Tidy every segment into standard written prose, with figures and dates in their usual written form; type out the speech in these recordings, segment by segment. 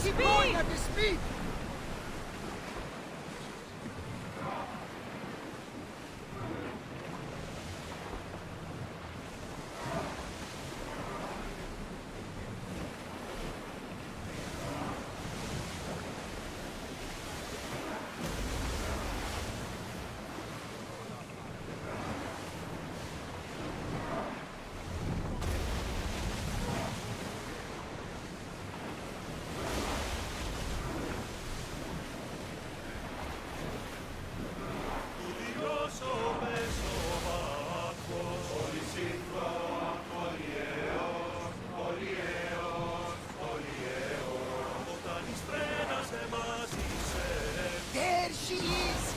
Keep going at this speed! There she is!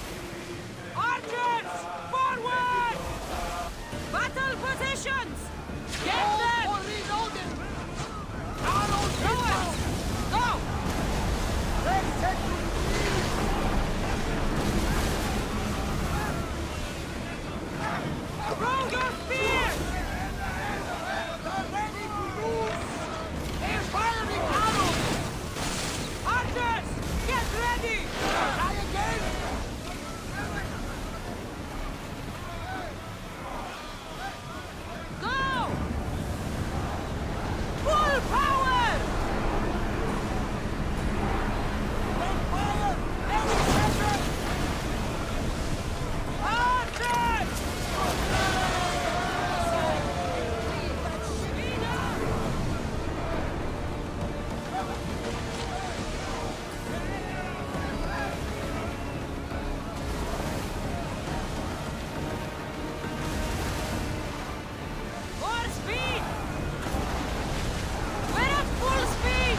Archers! Forward! Battle positions! Get them! For reloading! Arrows down! Go! Let's set to Throw your spears! They're ready to lose! They're firing arrows! Archers! Get ready! Try again! Go! Full power! Then fire! Any pressure! Archers! More speed! We're at full speed!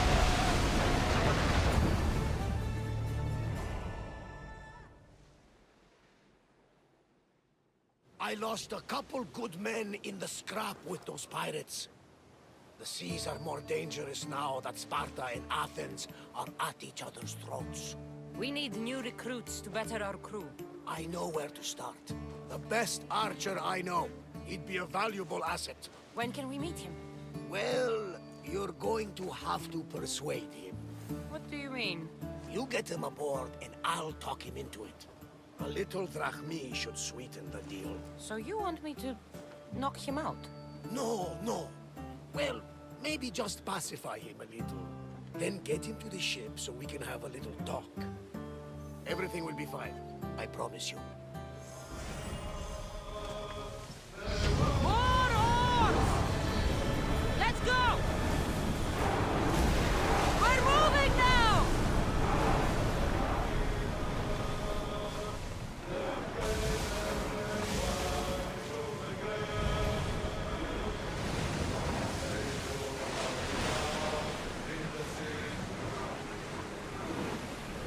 I lost a couple good men in the scrap with those pirates. The seas are more dangerous now that Sparta and Athens are at each other's throats. We need new recruits to better our crew. I know where to start. The best archer I know. He'd be a valuable asset. When can we meet him? Well, you're going to have to persuade him. What do you mean? You get him aboard and I'll talk him into it. A little drachmi should sweeten the deal. So you want me to knock him out? No, no. Well, maybe just pacify him a little. Then get him to the ship so we can have a little talk. Everything will be fine. I promise you. More oars! Let's go! We're moving now!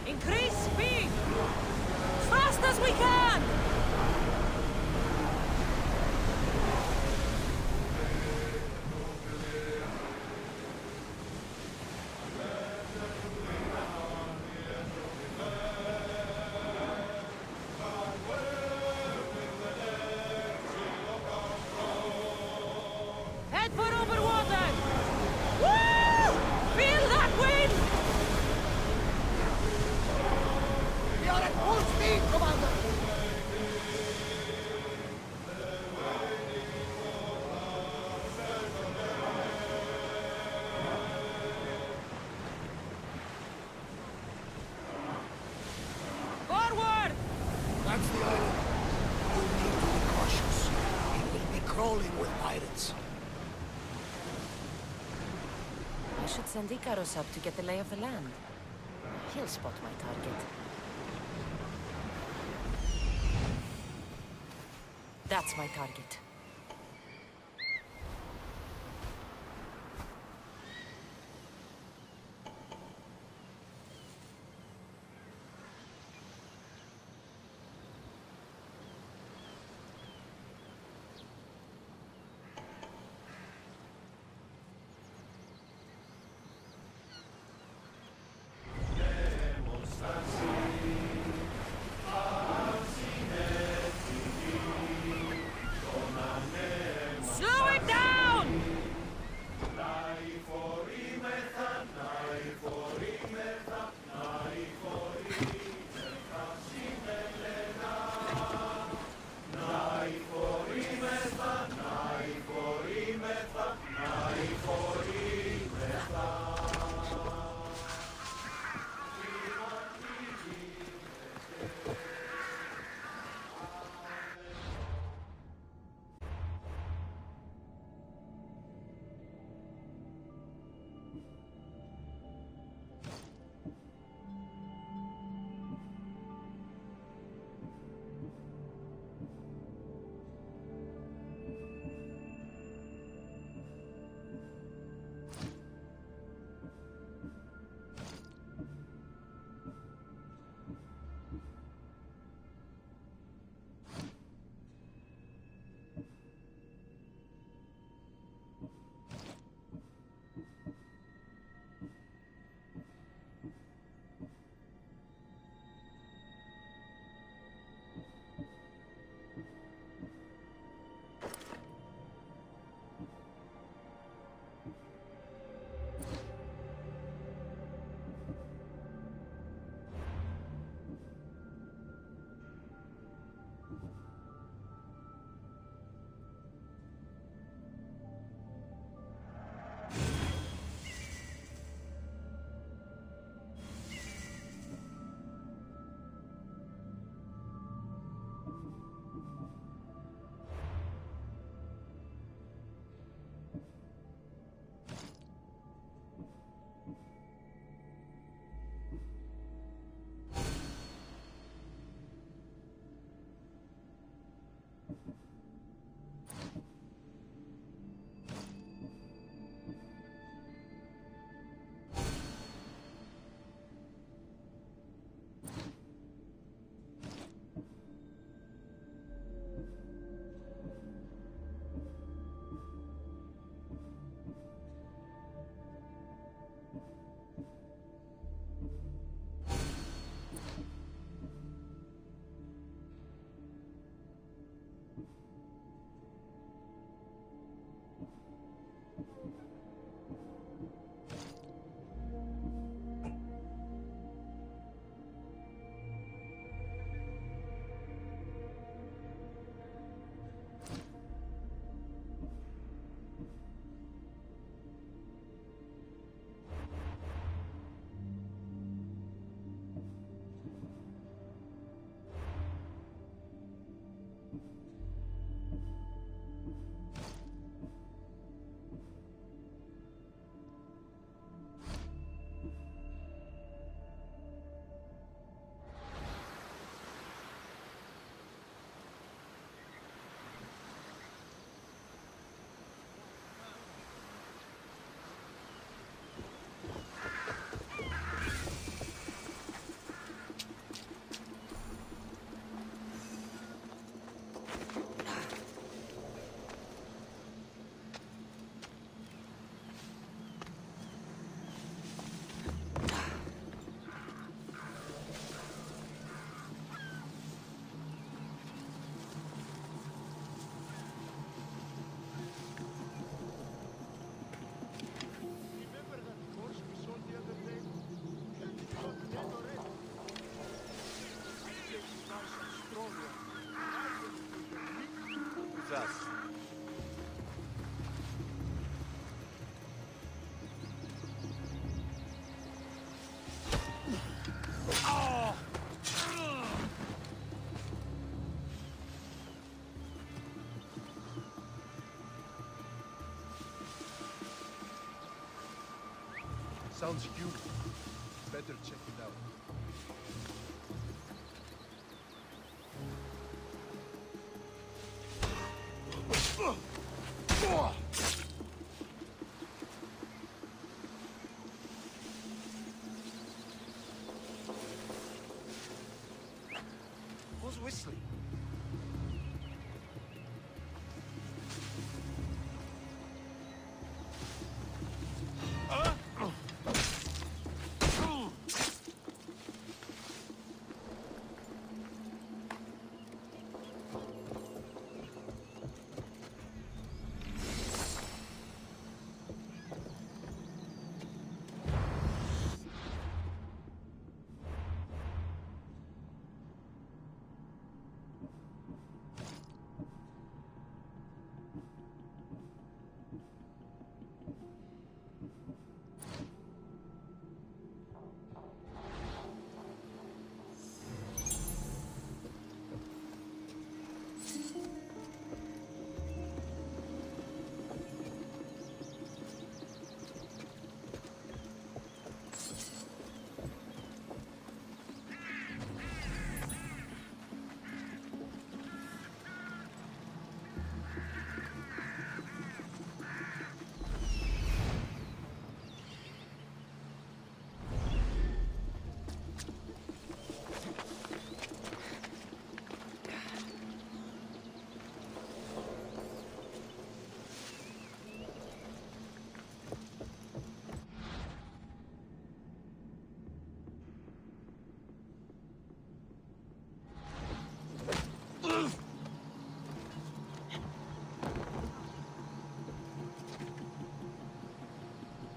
Increase speed! Fast as we can! Head for overwater! Woo! Feel that wind! We are at full speed, Commander! Forward! That's the island. You need to be cautious. It will be crawling with pirates. I should send Icarus up to get the lay of the land. He'll spot my target. That's my target. Sounds human. Better check it out. Who's whistling?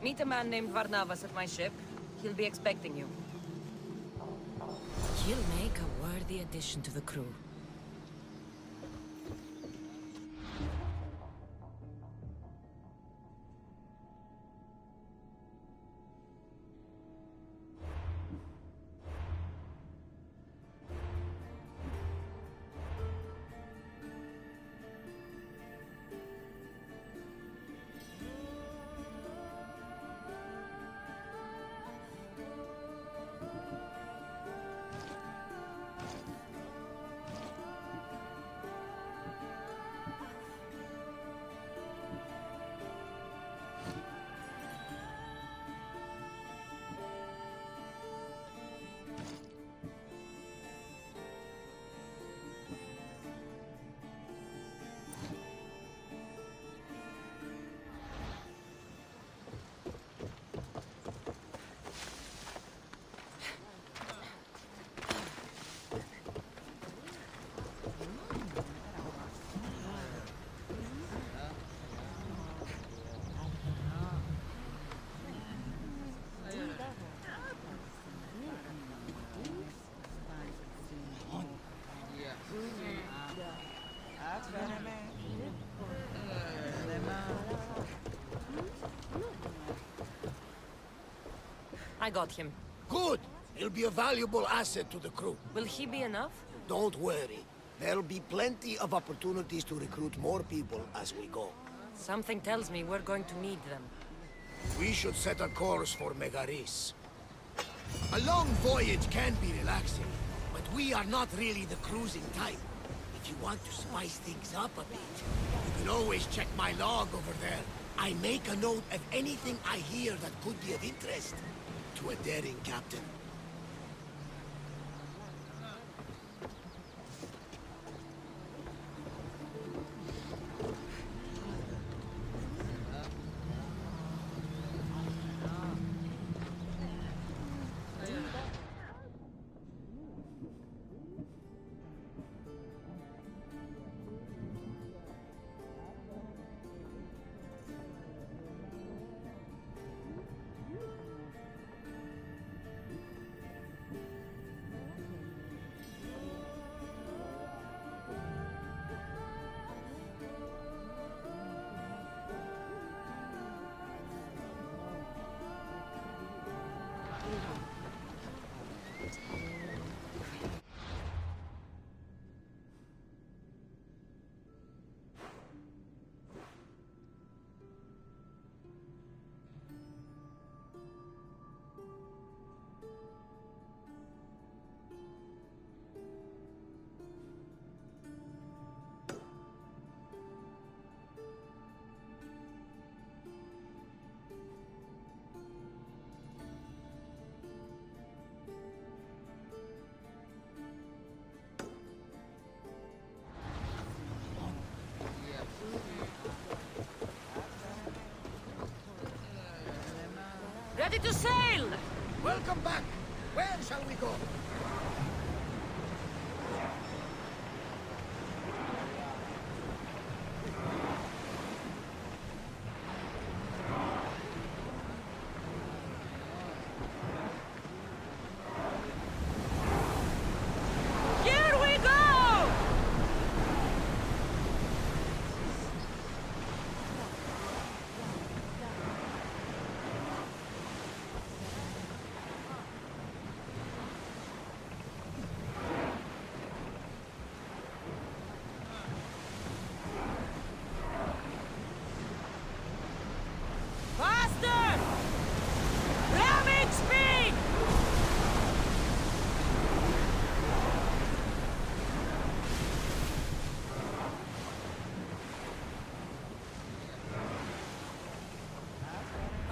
Meet a man named Varnavas at my ship. He'll be expecting you. He'll make a worthy addition to the crew. I got him. Good! He'll be a valuable asset to the crew. Will he be enough? Don't worry. There'll be plenty of opportunities to recruit more people as we go. Something tells me we're going to need them. We should set a course for Megaris. A long voyage can be relaxing, but we are not really the cruising type. If you want to spice things up a bit, you can always check my log over there. I make a note of anything I hear that could be of interest to a daring captain. Ready to sail! Welcome back. Where shall we go? Here we go! Faster! Ramming speed!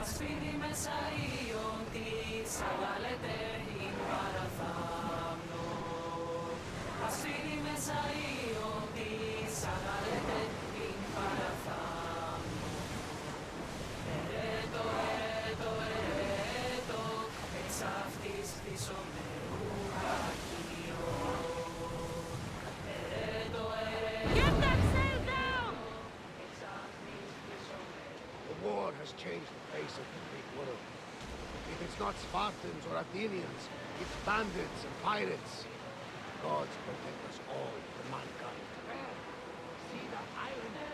Ασπίδι Μεσαίων της αγαλέτε την παραθάμνο. Ασπίδι Μεσαίων της αγαλέτε την παραθάμνο. Ερέτο, εξ αυτής πίσω με ουρακείο. Get that sail down! The war has changed the face of the big world. If it's not Spartans or Athenians, it's bandits and pirates. Gods protect us all from mankind. See the irony.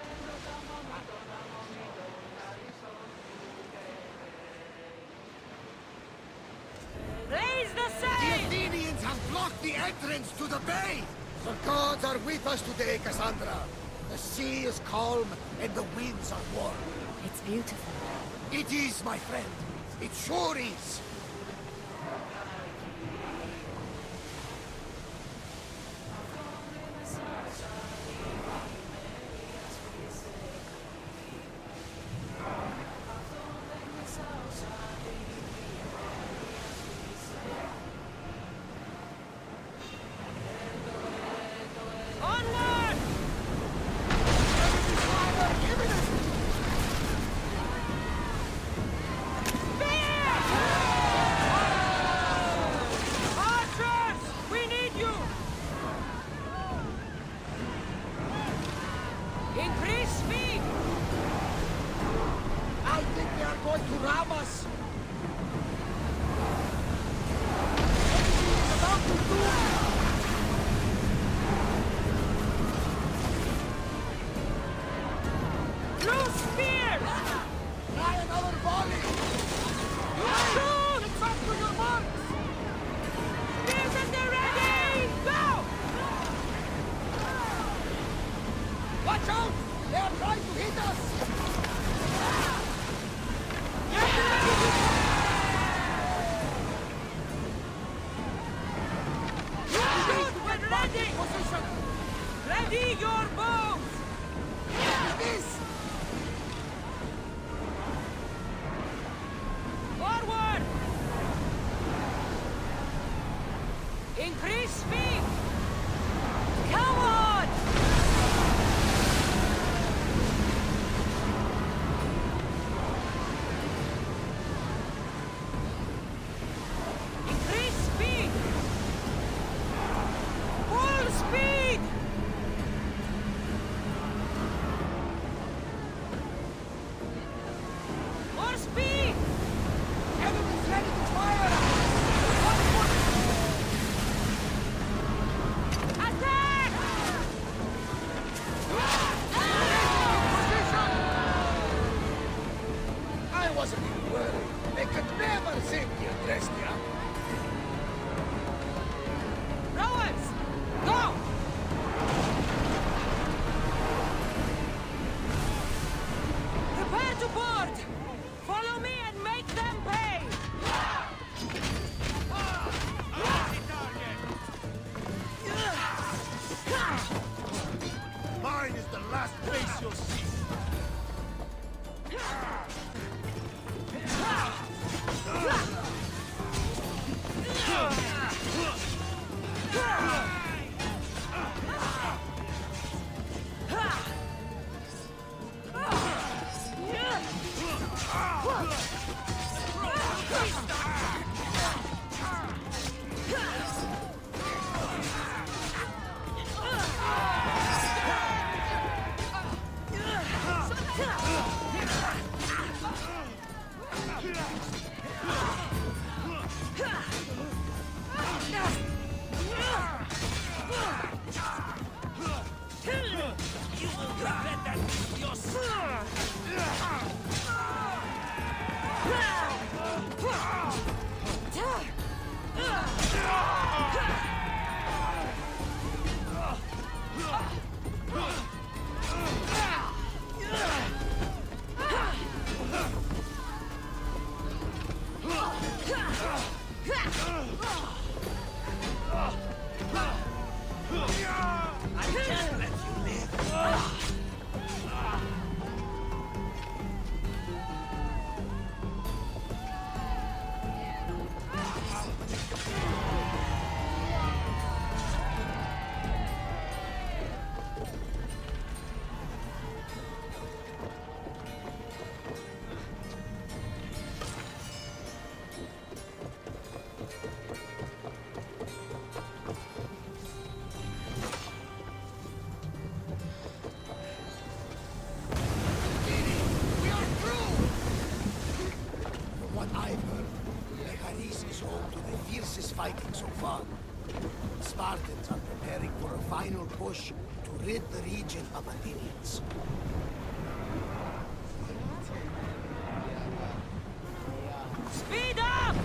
Raise the The sail! Athenians have blocked the entrance to the bay! The gods are with us today, Cassandra. The sea is calm and the winds are warm. It's beautiful. It is, my friend. It sure is. Onward! Archers! We need you! Increase speed! I think they are going to ram us. It's about to do it. Loose spears! Try another volley. Shoot! It's up to your marks. Spears at the ready! Go! Watch out! They are trying to hit us. Get ready to shoot when ready! Position. Ready your bows! This. Forward! Increase speed! Come on! Increase speed! Full speed! More speed! Enemies ready to fire. Attack! Position. I wasn't even worried. They could never sink the Adrestia. Rowers! Go! Prepare to board! Follow me and make them pay! Mine is the last face you'll see. We are through! From what I've heard, Megaris is home to the fiercest fighting so far. Spartans are preparing for a final push to rid the region of Athenians. Speed up!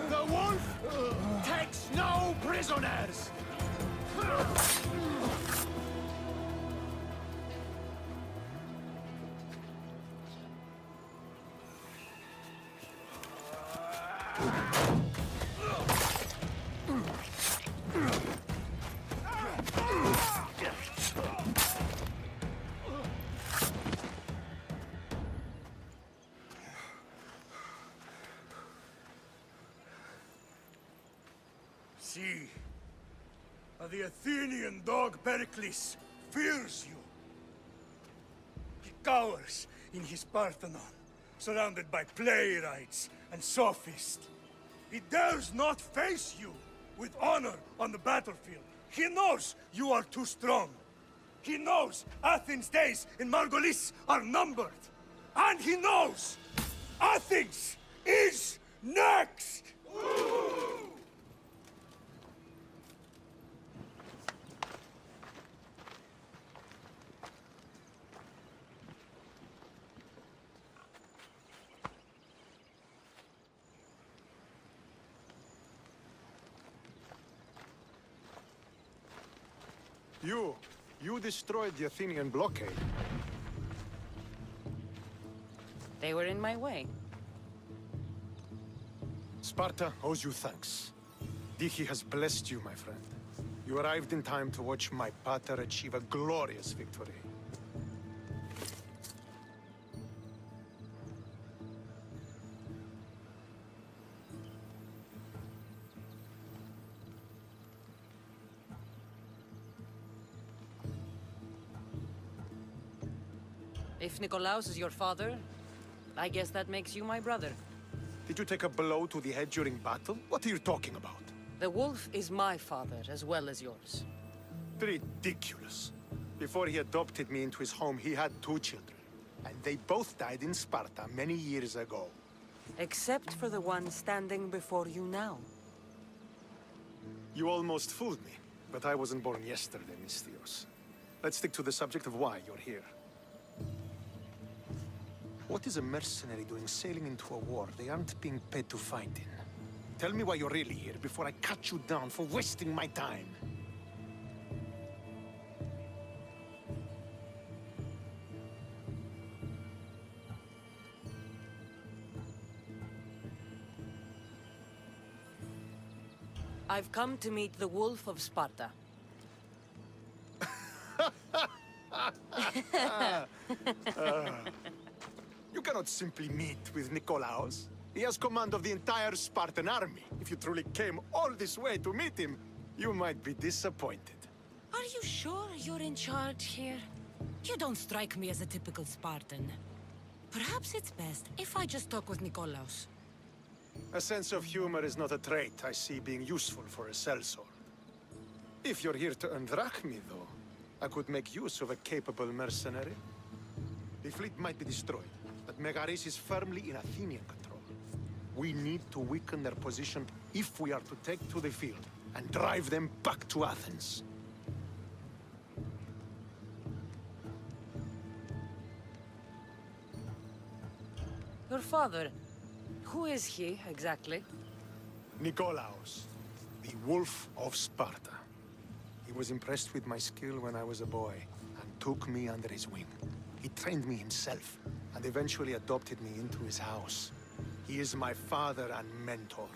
The wolf takes no prisoners! See, the Athenian dog Pericles fears you. He cowers in his Parthenon, surrounded by playwrights and sophists. He dares not face you with honor on the battlefield. He knows you are too strong. He knows Athens' days in Margolis are numbered. And he knows Athens is next! You destroyed the Athenian blockade. They were in my way. Sparta owes you thanks. Dihi has blessed you, my friend. You arrived in time to watch my pater achieve a glorious victory. If Nikolaos is your father, I guess that makes you my brother. Did you take a blow to the head during battle? What are you talking about? The wolf is my father as well as yours. Ridiculous. Before he adopted me into his home, he had 2 children. And they both died in Sparta many years ago. Except for the one standing before you now. You almost fooled me, but I wasn't born yesterday, Mystios. Let's stick to the subject of why you're here. What is a mercenary doing sailing into a war they aren't being paid to fight in? Tell me why you're really here before I cut you down for wasting my time. I've come to meet the Wolf of Sparta. You cannot simply meet with Nikolaos. He has command of the entire Spartan army. If you truly came all this way to meet him, you might be disappointed. Are you sure you're in charge here? You don't strike me as a typical Spartan. Perhaps it's best if I just talk with Nikolaos. A sense of humor is not a trait I see being useful for a sellsword. If you're here to earn drachmi, though, I could make use of a capable mercenary. The fleet might be destroyed, but Megaris is firmly in Athenian control. We need to weaken their position if we are to take to the field and drive them back to Athens. Your father, who is he exactly? Nikolaos, the Wolf of Sparta. He was impressed with my skill when I was a boy and took me under his wing. He trained me himself and eventually adopted me into his house. He is my father and mentor.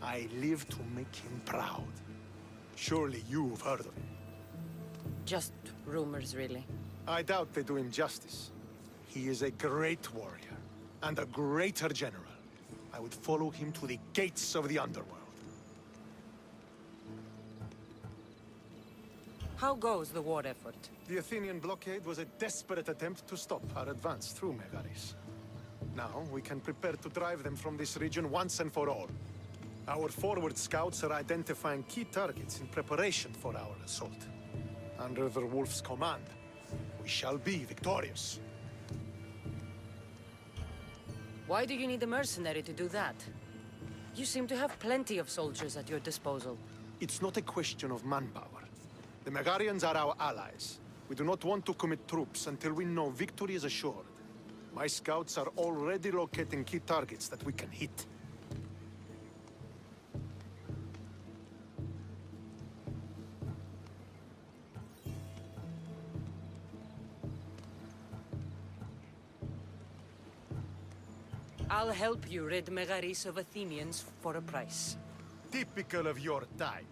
I live to make him proud. Surely you've heard of him. Just rumors, really. I doubt they do him justice. He is a great warrior and a greater general. I would follow him to the gates of the underworld. How goes the war effort? The Athenian blockade was a desperate attempt to stop our advance through Megaris. Now, we can prepare to drive them from this region once and for all. Our forward scouts are identifying key targets in preparation for our assault. Under the Wolf's command, we shall be victorious. Why do you need a mercenary to do that? You seem to have plenty of soldiers at your disposal. It's not a question of manpower. The Megarians are our allies. We do not want to commit troops until we know victory is assured. My scouts are already locating key targets that we can hit. I'll help you rid Megaris of Athenians for a price. Typical of your type.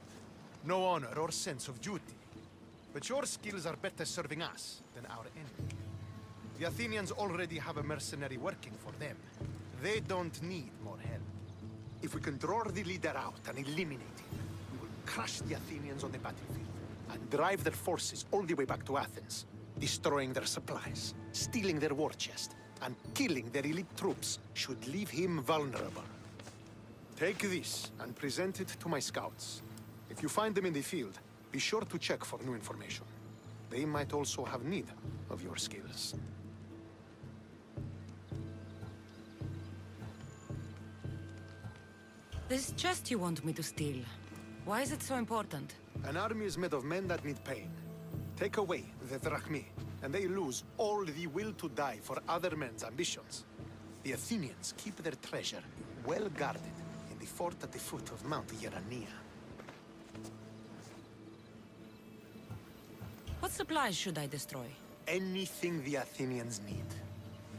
No honor or sense of duty. But your skills are better serving us than our enemy. The Athenians already have a mercenary working for them. They don't need more help. If we can draw the leader out and eliminate him, we will crush the Athenians on the battlefield and drive their forces all the way back to Athens, destroying their supplies, stealing their war chest, and killing their elite troops should leave him vulnerable. Take this and present it to my scouts. If you find them in the field, be sure to check for new information. They might also have need of your skills. This chest you want me to steal, why is it so important? An army is made of men that need pain. Take away the drachmi, and they lose all the will to die for other men's ambitions. The Athenians keep their treasure well guarded in the fort at the foot of Mount Yerania. supplies should I destroy? Anything the Athenians need.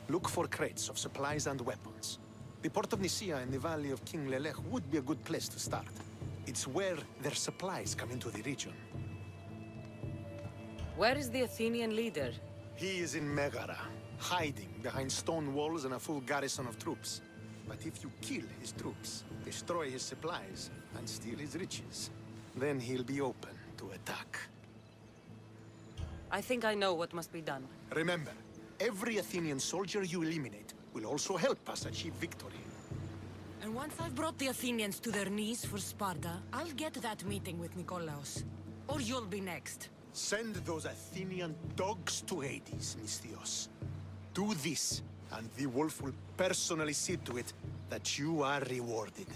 Look for crates of supplies and weapons. The port of Nicaea in the valley of King Lelech would be a good place to start. It's where their supplies come into the region. Where is the Athenian leader? He is in Megara, hiding behind stone walls and a full garrison of troops. But if you kill his troops, destroy his supplies, and steal his riches, then he'll be open to attack. I think I know what must be done. Remember, every Athenian soldier you eliminate will also help us achieve victory. And once I've brought the Athenians to their knees for Sparta, I'll get that meeting with Nikolaos. Or you'll be next. Send those Athenian dogs to Hades, Misthios. Do this, and the wolf will personally see to it that you are rewarded.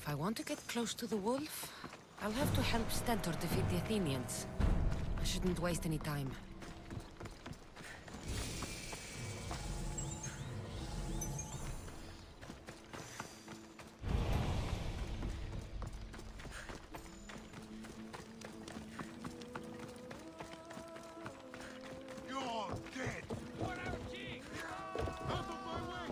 If I want to get close to the wolf, I'll have to help Stentor defeat the Athenians. I shouldn't waste any time. You're dead! What our king! Out of my way!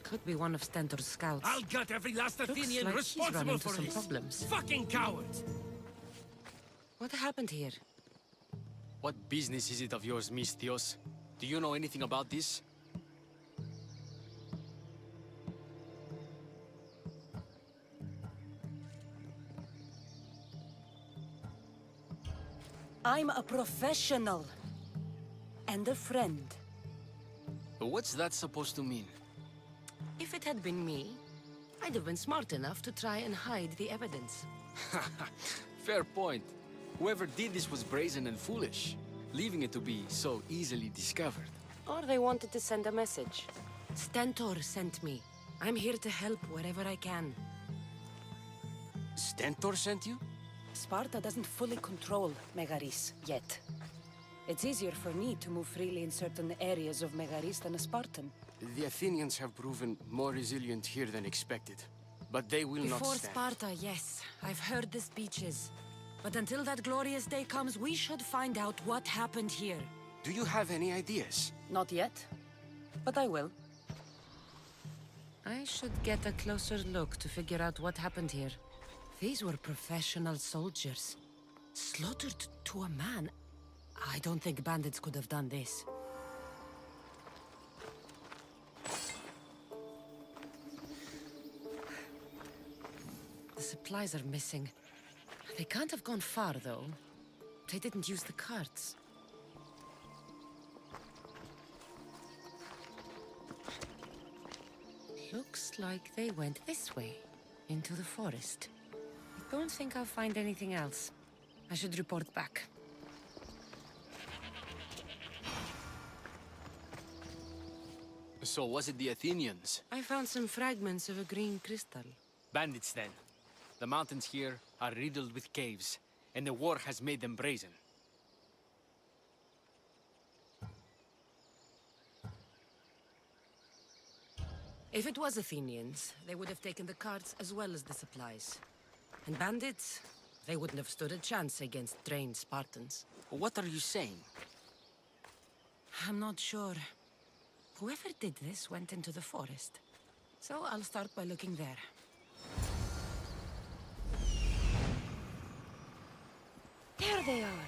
Could be one of Stentor's scouts. I'll gut every last Looks Athenian like he's run responsible into for some this. problems. Fucking cowards! What happened here? What business is it of yours, Misthios? Do you know anything about this? I'm a professional. And a friend. What's that supposed to mean? If it had been me, I'd have been smart enough to try and hide the evidence. Fair point. Whoever did this was brazen and foolish, leaving it to be so easily discovered. Or they wanted to send a message. Stentor sent me. I'm here to help wherever I can. Stentor sent you? Sparta doesn't fully control Megaris yet. It's easier for me to move freely in certain areas of Megaris than a Spartan. The Athenians have proven more resilient here than expected. But they will not Before stand. Sparta, yes. I've heard the speeches. But until that glorious day comes, we should find out what happened here. Do you have any ideas? Not yet, but I will. I should get a closer look to figure out what happened here. These were professional soldiers. Slaughtered to a man. I don't think bandits could have done this. The supplies are missing. They can't have gone far, though. They didn't use the carts. Looks like they went this way, into the forest. I don't think I'll find anything else. I should report back. So was it the Athenians? I found some fragments of a green crystal. Bandits, then. The mountains here are riddled with caves, and the war has made them brazen. If it was Athenians, they would have taken the carts as well as the supplies. And bandits, they wouldn't have stood a chance against trained Spartans. What are you saying? I'm not sure. Whoever did this went into the forest. So I'll start by looking there. There they are.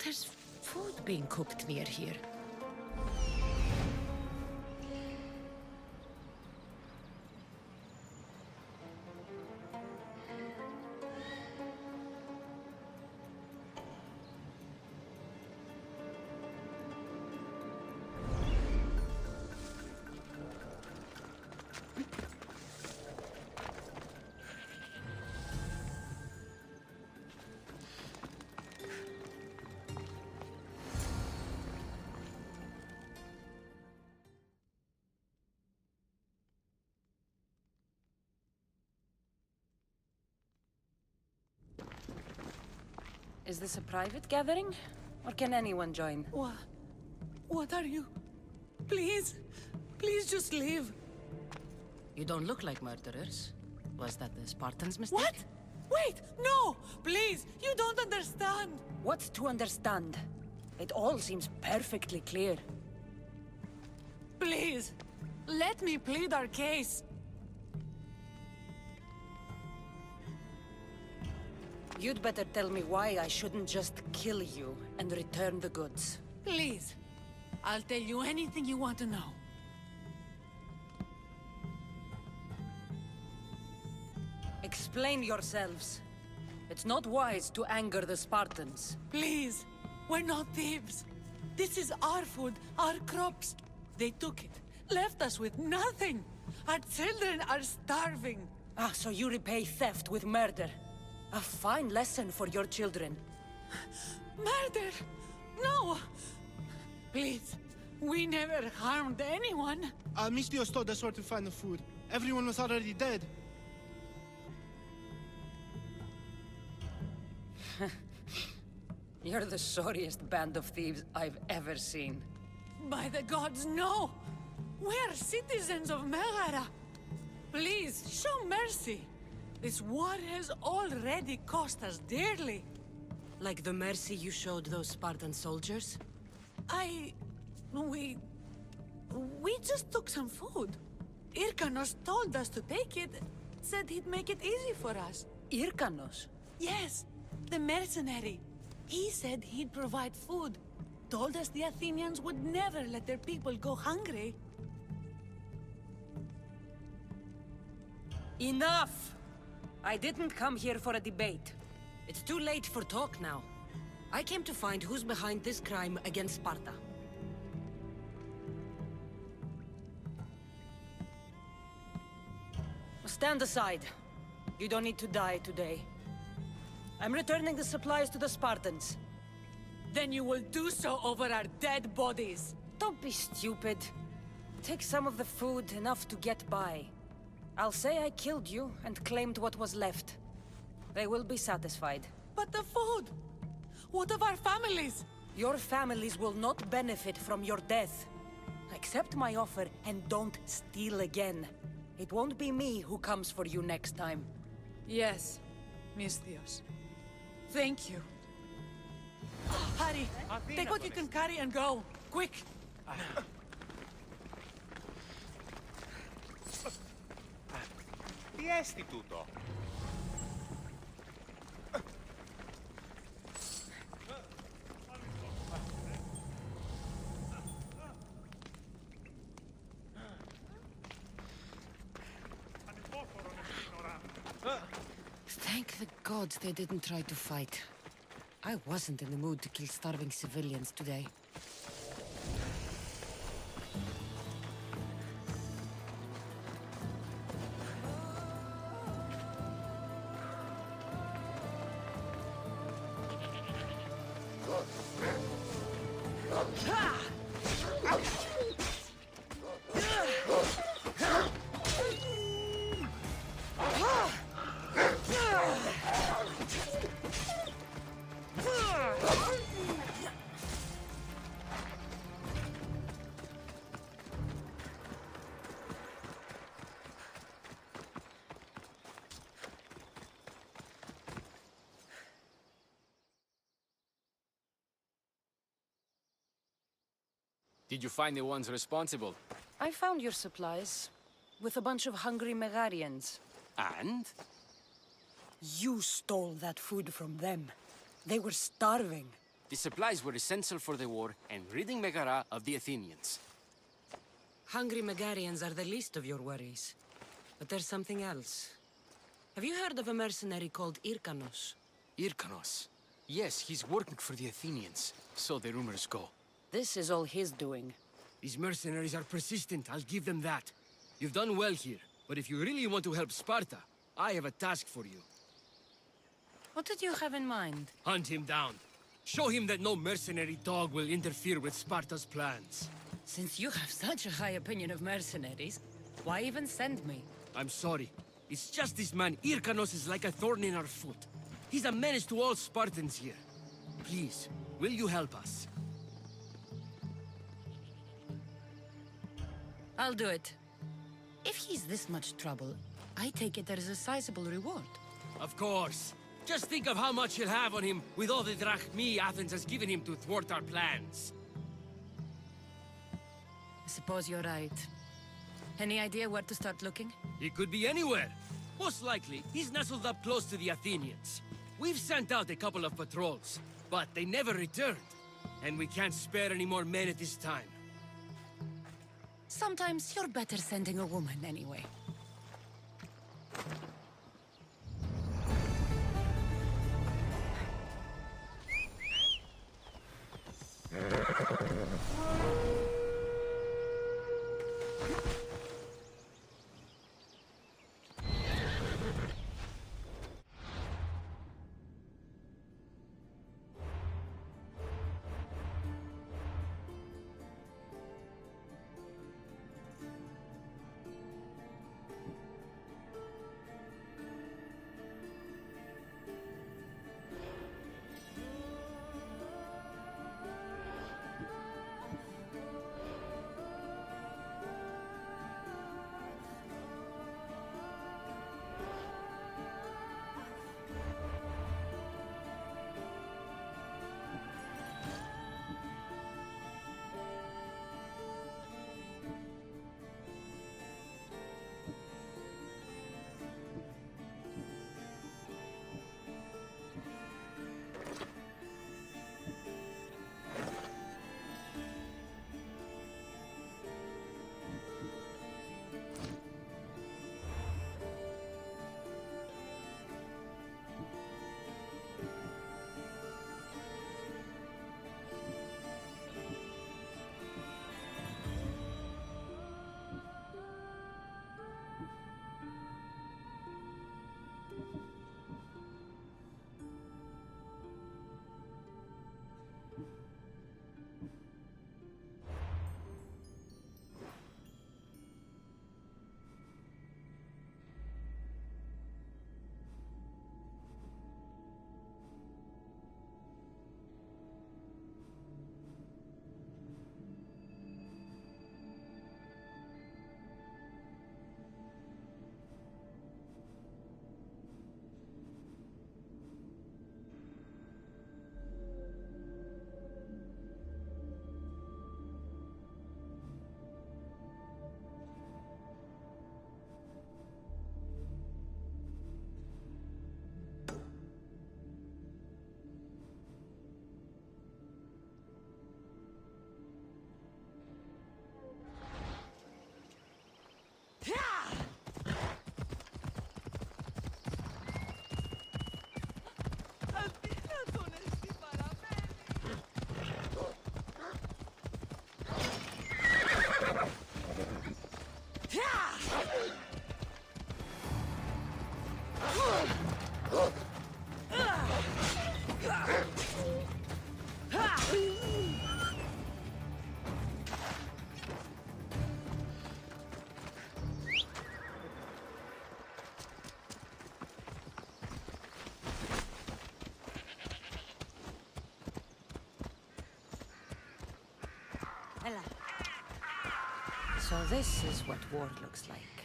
There's food being cooked near here. Is this a private gathering? Or can anyone join? What are you? Please, please just leave. You don't look like murderers. Was that the Spartans' mistake? What? Wait, no! Please, you don't understand! What's to understand? It all seems perfectly clear. Please, let me plead our case. You'd better tell me why I shouldn't just kill you and return the goods. Please, I'll tell you anything you want to know. Explain yourselves. It's not wise to anger the Spartans. Please, we're not thieves. This is our food, our crops. They took it, left us with nothing. Our children are starving. Ah, so you repay theft with murder. A fine lesson for your children. Murder? No! Please, we never harmed anyone. Mistios told us where to find the food. Everyone was already dead. You're the sorriest band of thieves I've ever seen. By the gods, no! We're citizens of Megara. Please, show mercy. This war has already cost us dearly. Like the mercy you showed those Spartan soldiers? We just took some food. Irkanos told us to take it, said he'd make it easy for us. Irkanos? Yes, the mercenary. He said he'd provide food. Told us the Athenians would never let their people go hungry. Enough! I didn't come here for a debate. It's too late for talk now. I came to find who's behind this crime against Sparta. Stand aside. You don't need to die today. I'm returning the supplies to the Spartans. Then you will do so over our dead bodies. Don't be stupid. Take some of the food, enough to get by. I'll say I killed you and claimed what was left. They will be satisfied. But the food! What of our families? Your families will not benefit from your death. Accept my offer and don't steal again. It won't be me who comes for you next time. Yes, Mistios. Thank you. Hurry! Take what you can carry and go! Quick! Τι έστι τούτο? Thank the gods they didn't try to fight. I wasn't in the mood to kill starving civilians today. Did you find the ones responsible? I found your supplies, with a bunch of hungry Megarians. And? You stole that food from them. They were starving. The supplies were essential for the war and ridding Megara of the Athenians. Hungry Megarians are the least of your worries. But there's something else. Have you heard of a mercenary called Irkanos? Irkanos. Yes, he's working for the Athenians, so the rumors go. This is all his doing. These mercenaries are persistent, I'll give them that. You've done well here, but if you really want to help Sparta, I have a task for you. What did you have in mind? Hunt him down. Show him that no mercenary dog will interfere with Sparta's plans. Since you have such a high opinion of mercenaries, why even send me? I'm sorry. It's just this man, Irkanos, is like a thorn in our foot. He's a menace to all Spartans here. Please, will you help us? I'll do it. If he's this much trouble, I take it there is a sizable reward. Of course. Just think of how much he'll have on him with all the drachmi Athens has given him to thwart our plans. I suppose you're right. Any idea where to start looking? He could be anywhere. Most likely, he's nestled up close to the Athenians. We've sent out a couple of patrols, but they never returned. And we can't spare any more men at this time. Sometimes you're better sending a woman anyway. So this is what war looks like.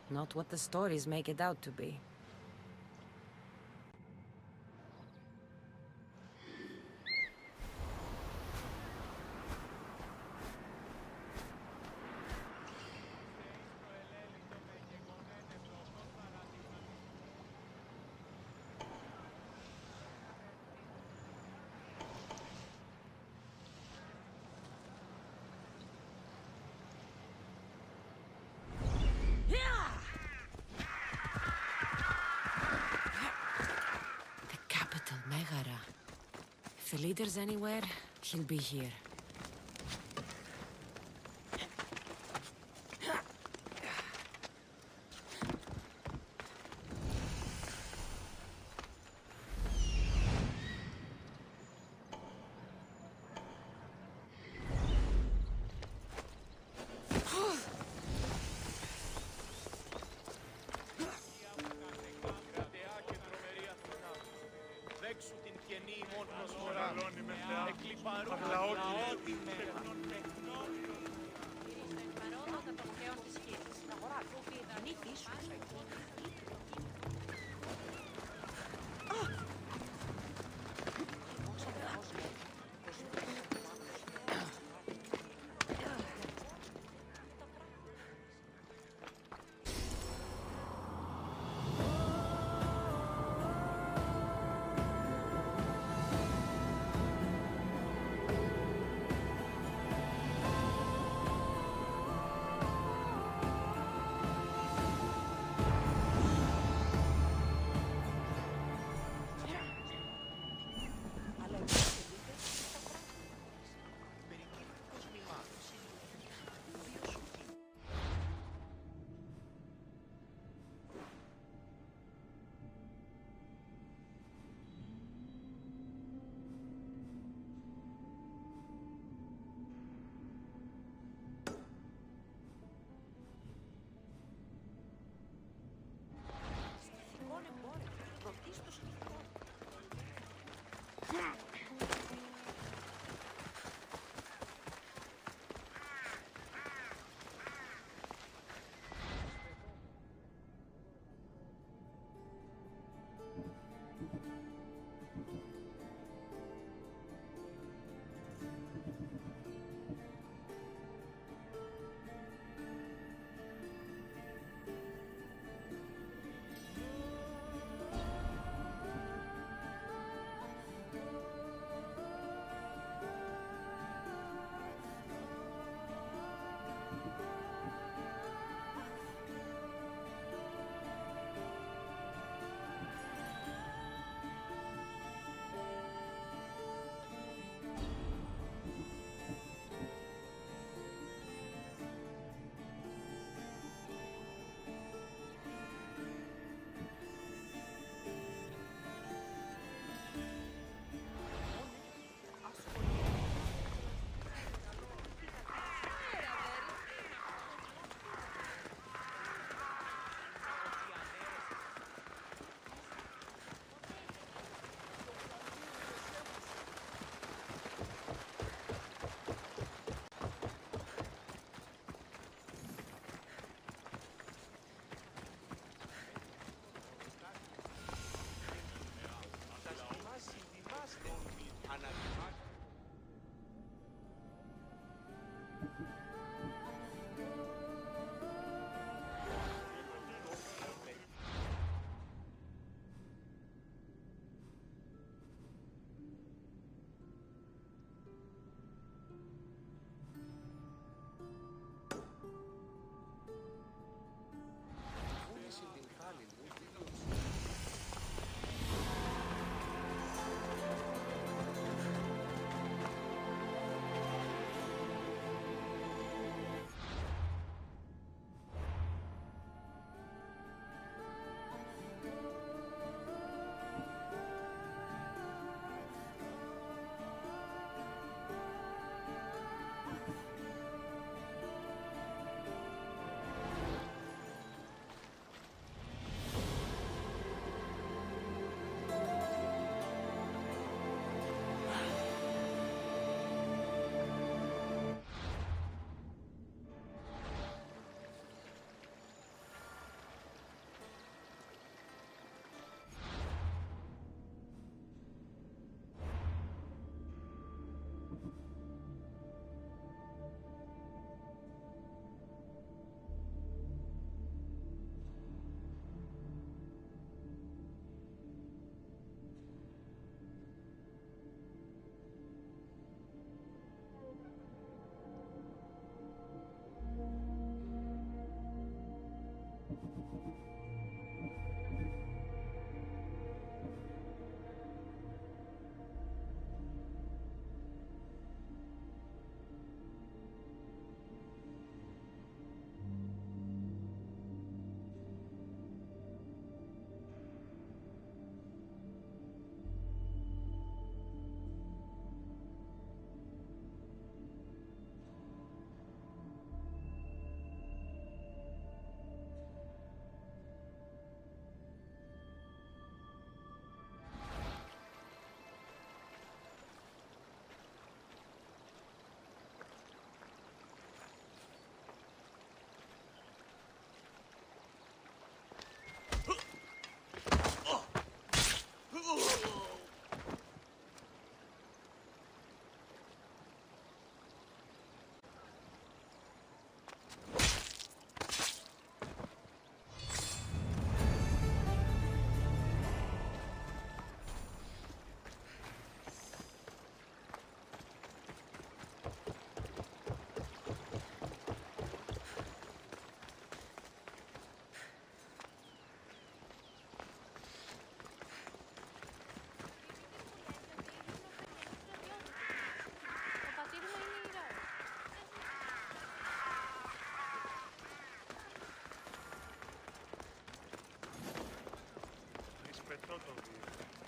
Not what the stories make it out to be. The capital, Megara. If the leader's anywhere, he'll be here.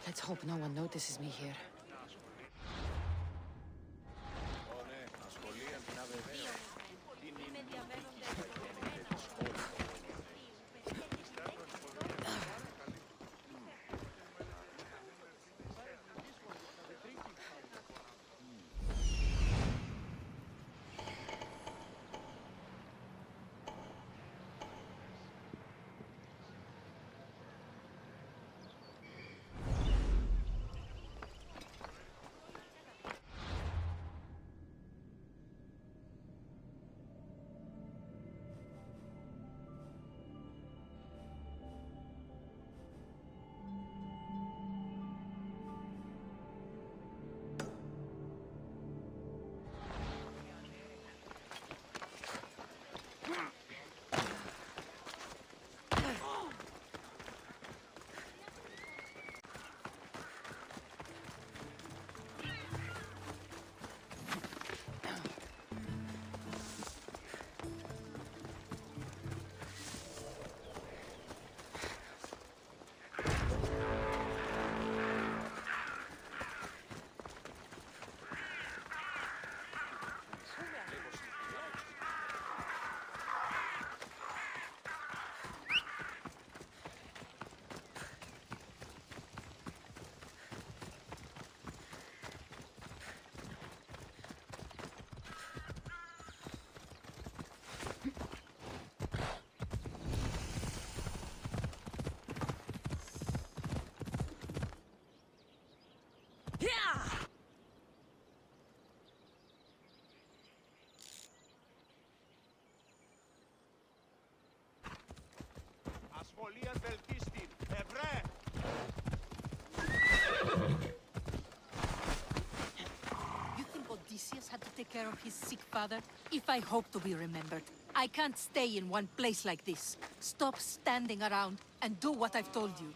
Let's hope no one notices me here. You think Odysseus had to take care of his sick father? If I hope to be remembered, I can't stay in one place like this. Stop standing around and do what I've told you.